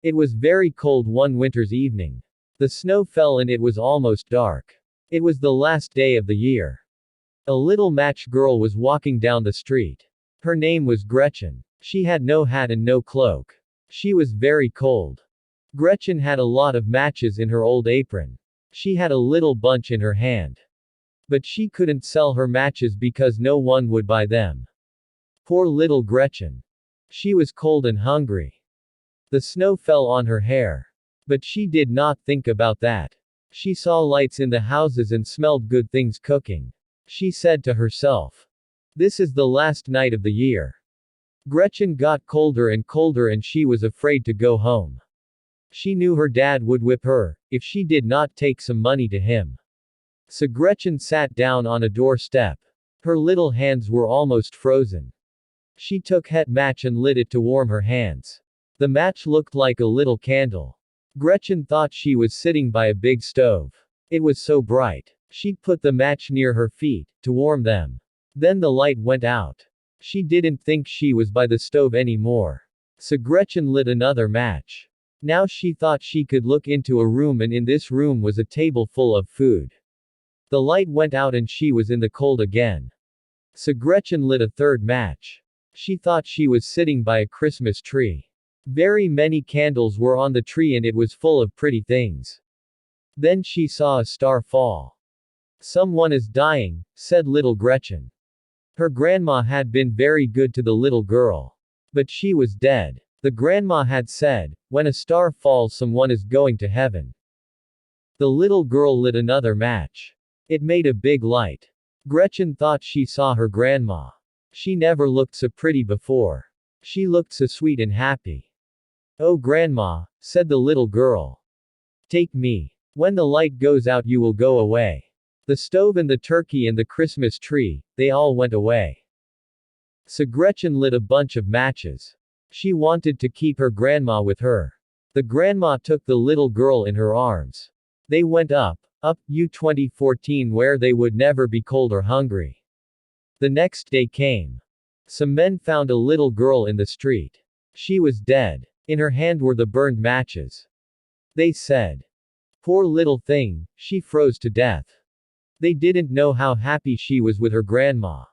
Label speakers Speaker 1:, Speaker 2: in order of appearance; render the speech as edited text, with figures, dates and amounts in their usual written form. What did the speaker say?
Speaker 1: It was very cold one winter's evening. The snow fell and it was almost dark. It was the last day of the year. A little match girl was walking down the street. Her name was Gretchen. She had no hat and no cloak. She was very cold. Gretchen had a lot of matches in her old apron. She had a little bunch in her hand. But she couldn't sell her matches because no one would buy them. Poor little Gretchen. She was cold and hungry. The snow fell on her hair. But she did not think about that. She saw lights in the houses and smelled good things cooking. She said to herself, "This is the last night of the year." Gretchen got colder and colder and she was afraid to go home. She knew her dad would whip her if she did not take some money to him. So Gretchen sat down on a doorstep. Her little hands were almost frozen. She took a match and lit it to warm her hands. The match looked like a little candle. Gretchen thought she was sitting by a big stove. It was so bright. She put the match near her feet to warm them. Then the light went out. She didn't think she was by the stove anymore. So Gretchen lit another match. Now she thought she could look into a room and in this room was a table full of food. The light went out and she was in the cold again. So Gretchen lit a third match. She thought she was sitting by a Christmas tree. Very many candles were on the tree and it was full of pretty things. Then she saw a star fall. "Someone is dying," said little Gretchen. Her grandma had been very good to the little girl. But she was dead. The grandma had said, "When a star falls, someone is going to heaven." The little girl lit another match. It made a big light. Gretchen thought she saw her grandma. She never looked so pretty before. She looked so sweet and happy. "Oh grandma," said the little girl. "Take me. When the light goes out you will go away." The stove and the turkey and the Christmas tree, they all went away. So Gretchen lit a bunch of matches. She wanted to keep her grandma with her. The grandma took the little girl in her arms. They went up, 2014 where they would never be cold or hungry. The next day came. Some men found a little girl in the street. She was dead. In her hand were the burned matches. They said, "Poor little thing, she froze to death." They didn't know how happy she was with her grandma.